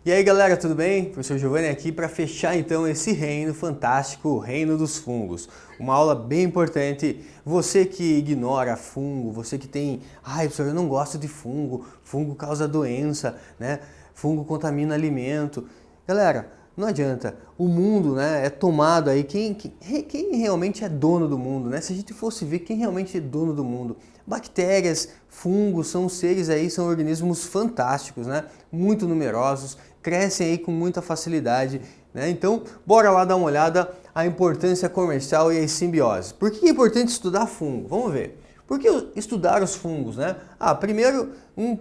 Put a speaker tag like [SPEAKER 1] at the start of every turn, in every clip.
[SPEAKER 1] E aí galera, tudo bem? Professor Giovanni aqui para fechar então esse reino fantástico, o reino dos fungos. Uma aula bem importante. Você que ignora fungo, você que tem, professor, eu não gosto de fungo, fungo causa doença, né? Fungo contamina alimento. Galera, não adianta. O mundo, né, é tomado aí. Quem realmente é dono do mundo, né? Se a gente fosse ver quem realmente é dono do mundo, bactérias, fungos são seres aí, são organismos fantásticos, né? Muito numerosos, crescem aí com muita facilidade, né? Então, bora lá dar uma olhada a importância comercial e a simbiose. Por que é importante estudar fungo? Vamos ver. Por que estudar os fungos, né? Primeiro, um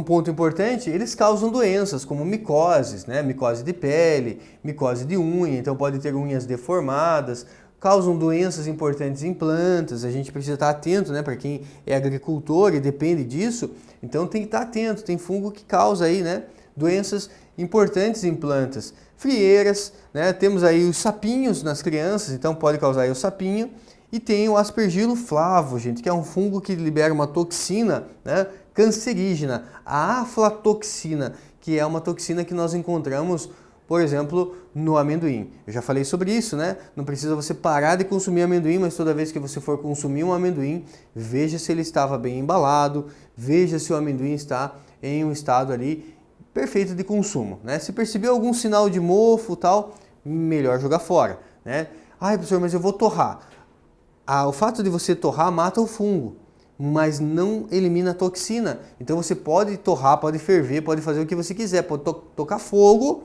[SPEAKER 1] ponto importante, eles causam doenças como micoses, né? Micose de pele, micose de unha, então pode ter unhas deformadas, causam doenças importantes em plantas, a gente precisa estar atento, né? Para quem é agricultor e depende disso, então tem que estar atento, tem fungo que causa aí, né? Doenças importantes em plantas, frieiras, né? Temos aí os sapinhos nas crianças, então pode causar aí o sapinho. E tem o aspergilo flavo, gente, que é um fungo que libera uma toxina, né, cancerígena, a aflatoxina, que é uma toxina que nós encontramos, por exemplo, no amendoim. Eu já falei sobre isso, né? Não precisa você parar de consumir amendoim, mas toda vez que você for consumir um amendoim, veja se ele estava bem embalado, veja se o amendoim está em um estado ali perfeito de consumo, né? Se perceber algum sinal de mofo, tal, melhor jogar fora, né? Professor, mas eu vou torrar. O fato de você torrar mata o fungo, mas não elimina a toxina. Então você pode torrar, pode ferver, pode fazer o que você quiser, pode tocar fogo,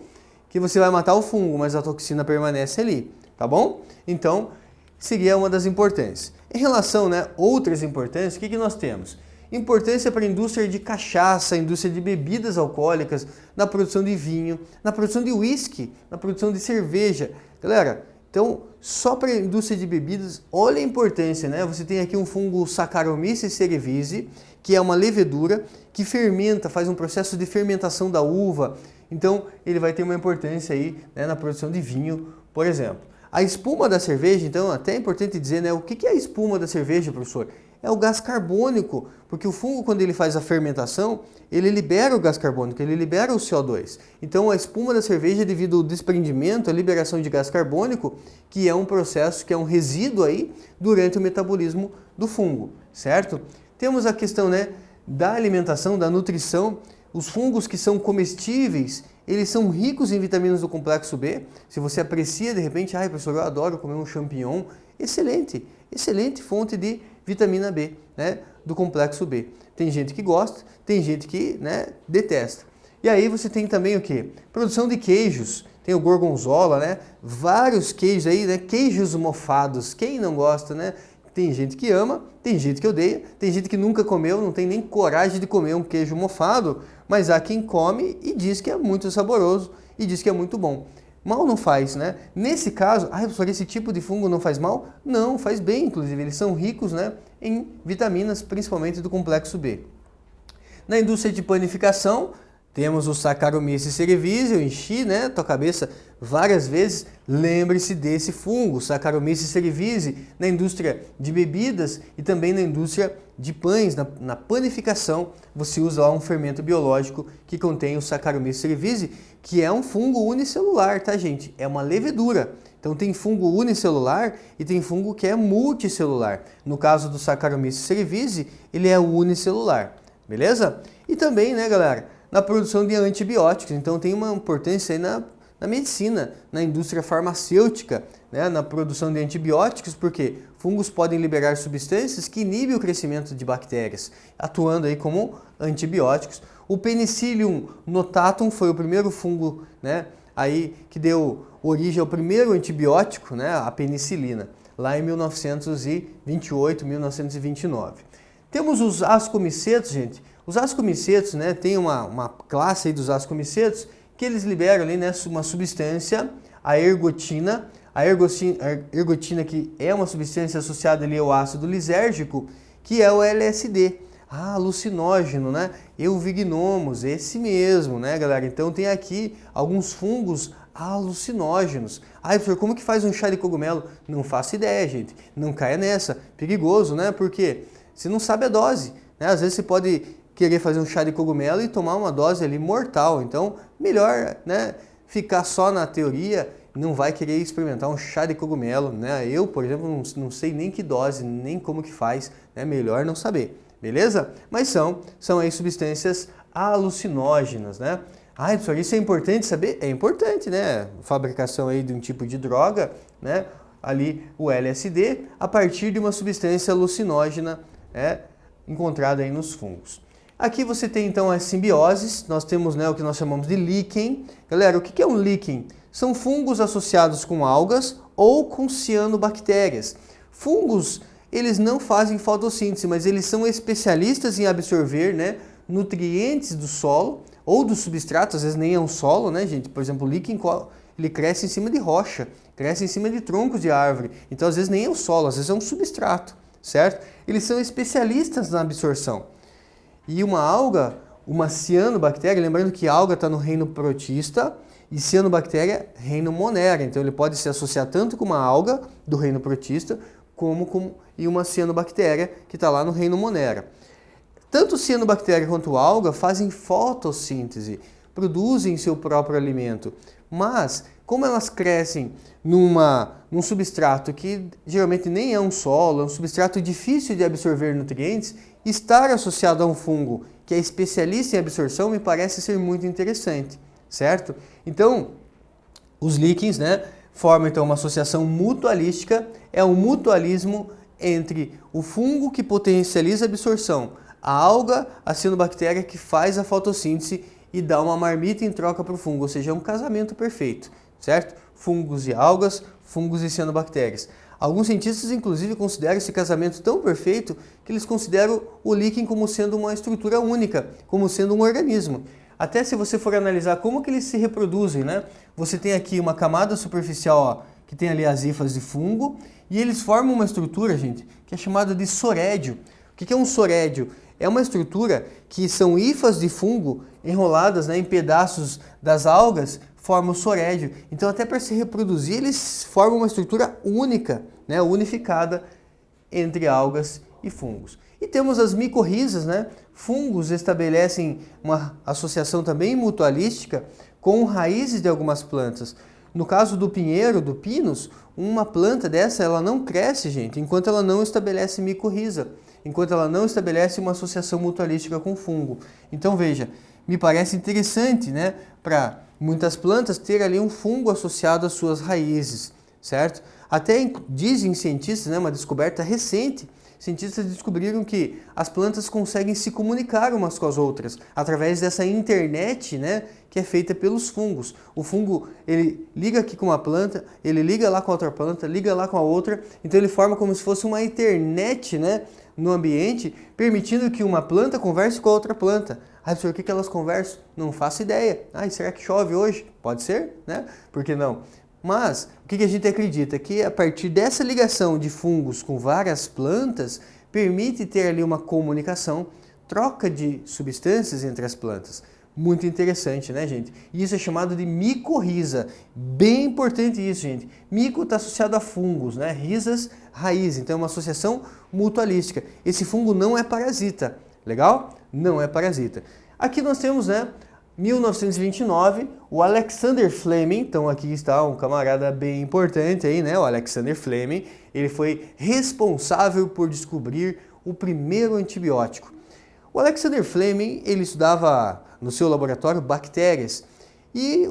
[SPEAKER 1] que você vai matar o fungo, mas a toxina permanece ali, tá bom? Então, seria uma das importâncias. Em relação, né, outras importâncias, o que nós temos? Importância para a indústria de cachaça, indústria de bebidas alcoólicas, na produção de vinho, na produção de uísque, na produção de cerveja. Galera, então, só para a indústria de bebidas, olha a importância, né? Você tem aqui um fungo Saccharomyces cerevisiae, que é uma levedura que fermenta, faz um processo de fermentação da uva. Então, ele vai ter uma importância aí, né, na produção de vinho, por exemplo. A espuma da cerveja, então, até é importante dizer, né? O que é a espuma da cerveja, professor? É o gás carbônico, porque o fungo, quando ele faz a fermentação, ele libera o gás carbônico, ele libera o CO2. Então, a espuma da cerveja, devido ao desprendimento, a liberação de gás carbônico, que é um processo, que é um resíduo aí, durante o metabolismo do fungo, certo? Temos a questão, né, da alimentação, da nutrição. Os fungos que são comestíveis, eles são ricos em vitaminas do complexo B. Se você aprecia, de repente, professor, eu adoro comer um champignon, excelente, excelente fonte de vitamina B, né, do complexo B. Tem gente que gosta, tem gente que, né, detesta. E aí você tem também o quê? Produção de queijos, tem o gorgonzola, né, vários queijos aí, né, queijos mofados, quem não gosta, né? Tem gente que ama, tem gente que odeia, tem gente que nunca comeu, não tem nem coragem de comer um queijo mofado, mas há quem come e diz que é muito saboroso e diz que é muito bom. Mal não faz, né? Nesse caso, professor, esse tipo de fungo não faz mal? Não, faz bem, inclusive, eles são ricos, né, em vitaminas, principalmente do complexo B. Na indústria de panificação, temos o Saccharomyces cerevisiae, eu enchi, né, tua cabeça várias vezes, lembre-se desse fungo, Saccharomyces cerevisiae, na indústria de bebidas e também na indústria de pães, na panificação, você usa lá um fermento biológico que contém o Saccharomyces cerevisiae, que é um fungo unicelular, tá, gente? É uma levedura. Então tem fungo unicelular e tem fungo que é multicelular. No caso do Saccharomyces cerevisiae, ele é unicelular, beleza? E também, né, galera, na produção de antibióticos. Então tem uma importância aí na medicina, na indústria farmacêutica, né, na produção de antibióticos, porque fungos podem liberar substâncias que inibem o crescimento de bactérias, atuando aí como antibióticos. O Penicillium notatum foi o primeiro fungo, né, aí que deu origem ao primeiro antibiótico, né, a penicilina, lá em 1928, 1929. Temos os ascomicetos, gente. Os ascomicetos, né, tem uma classe aí dos ascomicetos que eles liberam ali, né, uma substância, a ergotina. A ergotina que é uma substância associada ali ao ácido lisérgico, que é o LSD. Alucinógeno, né? Euvignomus, esse mesmo, né, galera? Então tem aqui alguns fungos alucinógenos. Professor, como que faz um chá de cogumelo? Não faço ideia, gente. Não caia nessa. Perigoso, né? Porque você não sabe a dose, né? Às vezes você pode querer fazer um chá de cogumelo e tomar uma dose ali mortal. Então, melhor, né, ficar só na teoria, não vai querer experimentar um chá de cogumelo, né? Eu, por exemplo, não sei nem que dose, nem como que faz, né? Melhor não saber, beleza? Mas são aí substâncias alucinógenas, né? Ah, professor, isso é importante saber? É importante, né? Fabricação aí de um tipo de droga, né? Ali o LSD, a partir de uma substância alucinógena, encontrada aí nos fungos. Aqui você tem então as simbioses, nós temos, né, o que nós chamamos de líquen. Galera, o que é um líquen? São fungos associados com algas ou com cianobactérias. Fungos, eles não fazem fotossíntese, mas eles são especialistas em absorver, né, nutrientes do solo ou do substrato, às vezes nem é um solo, né, gente? Por exemplo, o líquen, ele cresce em cima de rocha, cresce em cima de troncos de árvore. Então, às vezes nem é o solo, às vezes é um substrato, certo? Eles são especialistas na absorção. E uma alga, uma cianobactéria, lembrando que alga está no reino protista e cianobactéria, reino monera. Então ele pode se associar tanto com uma alga do reino protista como com uma cianobactéria que está lá no reino monera. Tanto cianobactéria quanto alga fazem fotossíntese, produzem seu próprio alimento. Mas, como elas crescem num substrato que geralmente nem é um solo, é um substrato difícil de absorver nutrientes, estar associado a um fungo que é especialista em absorção me parece ser muito interessante, certo? Então, os líquens, né, formam então uma associação mutualística, é um mutualismo entre o fungo que potencializa a absorção, a alga, a cianobactéria que faz a fotossíntese e dá uma marmita em troca para o fungo, ou seja, é um casamento perfeito, certo? Fungos e algas, fungos e cianobactérias. Alguns cientistas, inclusive, consideram esse casamento tão perfeito que eles consideram o líquen como sendo uma estrutura única, como sendo um organismo. Até se você for analisar como que eles se reproduzem, né? Você tem aqui uma camada superficial, ó, que tem ali as hifas de fungo, e eles formam uma estrutura, gente, que é chamada de sorédio. O que é um sorédio? É uma estrutura que são hifas de fungo enroladas, né, em pedaços das algas, formam o sorédio. Então, até para se reproduzir, eles formam uma estrutura única, né, unificada entre algas e fungos. E temos as micorrizas, né? Fungos estabelecem uma associação também mutualística com raízes de algumas plantas. No caso do pinheiro, do pinus, uma planta dessa ela não cresce, gente, enquanto ela não estabelece micorriza, enquanto ela não estabelece uma associação mutualística com fungo. Então, veja, me parece interessante, né, para muitas plantas ter ali um fungo associado às suas raízes, certo? Até dizem cientistas, né, uma descoberta recente, cientistas descobriram que as plantas conseguem se comunicar umas com as outras através dessa internet, né, que é feita pelos fungos. O fungo, ele liga aqui com uma planta, ele liga lá com a outra planta, liga lá com a outra, então ele forma como se fosse uma internet, né, no ambiente, permitindo que uma planta converse com a outra planta. Ah, professor, o que elas conversam? Não faço ideia. Ah, será que chove hoje? Pode ser, né? Por que não? Mas o que a gente acredita? Que a partir dessa ligação de fungos com várias plantas, permite ter ali uma comunicação, troca de substâncias entre as plantas. Muito interessante, né, gente? E isso é chamado de micorriza. Bem importante isso, gente. Mico está associado a fungos, né? Risas, raiz. Então é uma associação mutualística. Esse fungo não é parasita. Legal? Não é parasita. Aqui nós temos, né, 1929, o Alexander Fleming, então aqui está um camarada bem importante aí, né, o Alexander Fleming, ele foi responsável por descobrir o primeiro antibiótico. O Alexander Fleming, ele estudava no seu laboratório bactérias e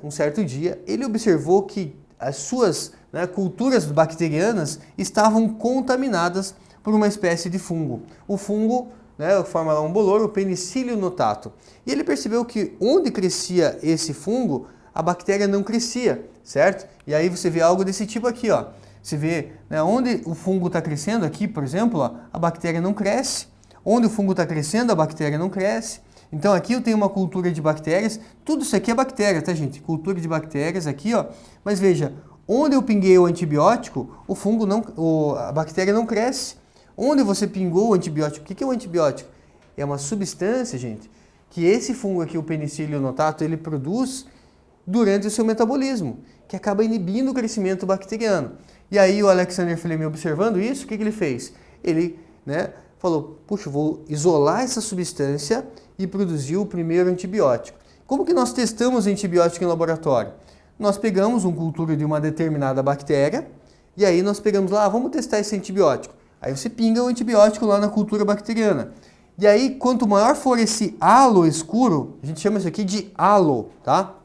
[SPEAKER 1] um certo dia, ele observou que as suas, né, culturas bacterianas estavam contaminadas por uma espécie de fungo. O fungo, né, forma lá um bolor, o Penicillium notatum. E ele percebeu que onde crescia esse fungo, a bactéria não crescia, certo? E aí você vê algo desse tipo aqui, ó. Você vê, né, onde o fungo está crescendo aqui, por exemplo, ó, a bactéria não cresce. Onde o fungo está crescendo, a bactéria não cresce. Então aqui eu tenho uma cultura de bactérias. Tudo isso aqui é bactéria, tá, gente? Cultura de bactérias aqui, ó. Mas veja, onde eu pinguei o antibiótico, o fungo não, a bactéria não cresce. Onde você pingou o antibiótico? O que é o antibiótico? É uma substância, gente, que esse fungo aqui, o Penicillium notatum, ele produz durante o seu metabolismo, que acaba inibindo o crescimento bacteriano. E aí o Alexander Fleming, observando isso, o que ele fez? Ele, né, falou, puxa, vou isolar essa substância e produzir o primeiro antibiótico. Como que nós testamos antibiótico em laboratório? Nós pegamos um cultivo de uma determinada bactéria e aí nós pegamos lá, vamos testar esse antibiótico. Aí você pinga o antibiótico lá na cultura bacteriana. E aí, quanto maior for esse halo escuro, a gente chama isso aqui de halo, tá?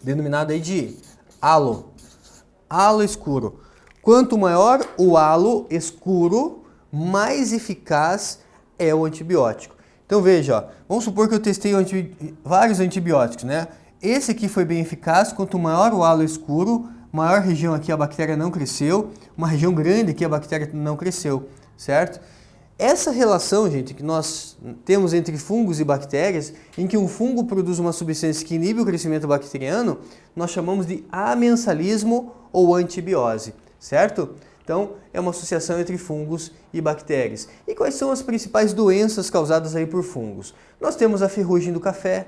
[SPEAKER 1] Denominado aí de halo. Halo escuro. Quanto maior o halo escuro, mais eficaz é o antibiótico. Então veja, ó, vamos supor que eu testei vários antibióticos, né? Esse aqui foi bem eficaz, quanto maior o halo escuro, maior região aqui a bactéria não cresceu, uma região grande aqui a bactéria não cresceu, certo? Essa relação, gente, que nós temos entre fungos e bactérias, em que um fungo produz uma substância que inibe o crescimento bacteriano, nós chamamos de amensalismo ou antibiose, certo? Então, é uma associação entre fungos e bactérias. E quais são as principais doenças causadas aí por fungos? Nós temos a ferrugem do café,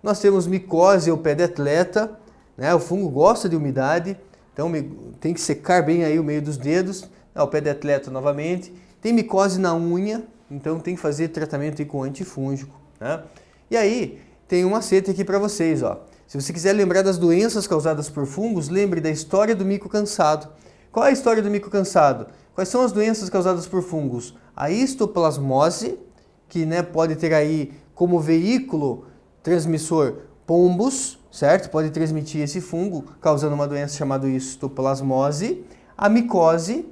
[SPEAKER 1] nós temos micose ou pé de atleta, né? O fungo gosta de umidade, então tem que secar bem aí o meio dos dedos, o pé de atleta novamente. Tem micose na unha, então tem que fazer tratamento aí com antifúngico, né? E aí, tem um macete aqui para vocês, ó. Se você quiser lembrar das doenças causadas por fungos, lembre da história do mico cansado. Qual é a história do mico cansado? Quais são as doenças causadas por fungos? A histoplasmose, que, né, pode ter aí como veículo transmissor pombos, certo? Pode transmitir esse fungo, causando uma doença chamada histoplasmose. A micose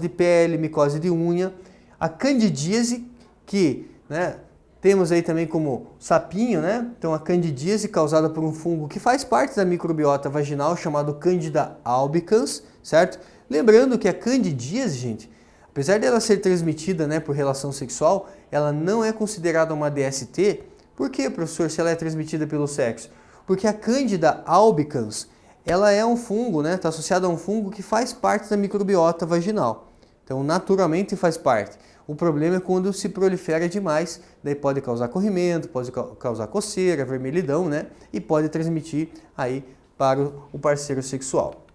[SPEAKER 1] de pele, micose de unha. A candidíase, que, né, temos aí também como sapinho, né? Então a candidíase causada por um fungo que faz parte da microbiota vaginal, chamado Candida albicans, certo? Lembrando que a candidíase, gente, apesar dela ser transmitida, né, por relação sexual, ela não é considerada uma DST. Por quê, professor, se ela é transmitida pelo sexo? Porque a Candida albicans, ela é um fungo, né? Está associada a um fungo que faz parte da microbiota vaginal. Então, naturalmente faz parte. O problema é quando se prolifera demais, daí pode causar corrimento, pode causar coceira, vermelhidão, né? E pode transmitir aí para o parceiro sexual.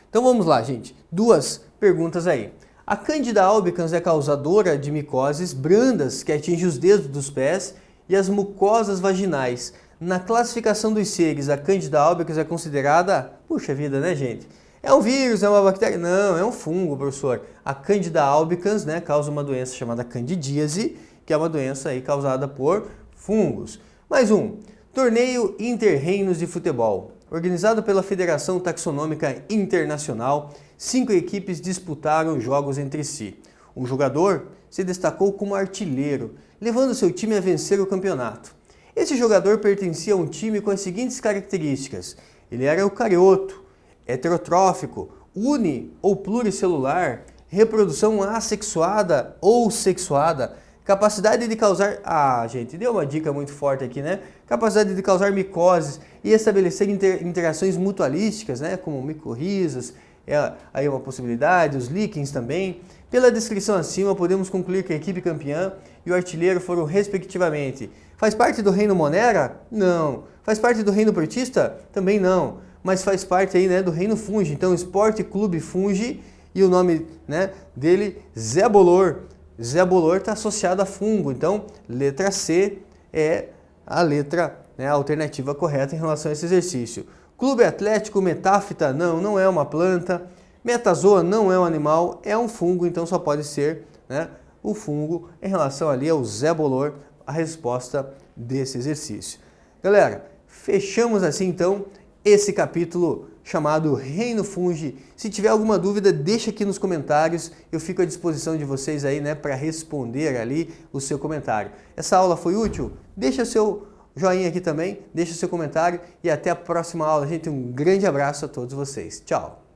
[SPEAKER 1] Então vamos lá, gente. Duas perguntas aí. A Candida albicans é causadora de micoses brandas que atingem os dedos dos pés e as mucosas vaginais. Na classificação dos seres, a Candida albicans é considerada, puxa vida, né, gente? É um vírus, é uma bactéria? Não, é um fungo, professor. A Candida albicans, né, causa uma doença chamada candidíase, que é uma doença aí causada por fungos. Mais um. Torneio Inter-Reinos de Futebol. Organizado pela Federação Taxonômica Internacional, 5 equipes disputaram jogos entre si. Um jogador se destacou como artilheiro, levando seu time a vencer o campeonato. Esse jogador pertencia a um time com as seguintes características. Ele era eucarioto, heterotrófico, uni ou pluricelular, reprodução assexuada ou sexuada, capacidade de causar... Ah, gente, deu uma dica muito forte aqui, né? Capacidade de causar micoses e estabelecer interações mutualísticas, né? Como micorrizas, é aí uma possibilidade, os líquens também. Pela descrição acima, podemos concluir que a equipe campeã e o artilheiro foram respectivamente. Faz parte do reino Monera? Não. Faz parte do reino Protista? Também não. Mas faz parte aí, né, do reino Fungi. Então, Esporte Clube Fungi e o nome, né, dele, Zé Bolor. Zé Bolor está associado a fungo. Então, letra C é a letra, né, a alternativa correta em relação a esse exercício. Clube Atlético Metáfita? Não, não é uma planta. Metazoa não é um animal, é um fungo, então só pode ser, né, o fungo em relação ali ao Zé Bolor, a resposta desse exercício. Galera, fechamos assim então esse capítulo chamado Reino Fungi. Se tiver alguma dúvida, deixa aqui nos comentários, eu fico à disposição de vocês aí, né, para responder ali o seu comentário. Essa aula foi útil? Deixa seu joinha aqui também, deixa seu comentário e até a próxima aula, gente. Um grande abraço a todos vocês. Tchau!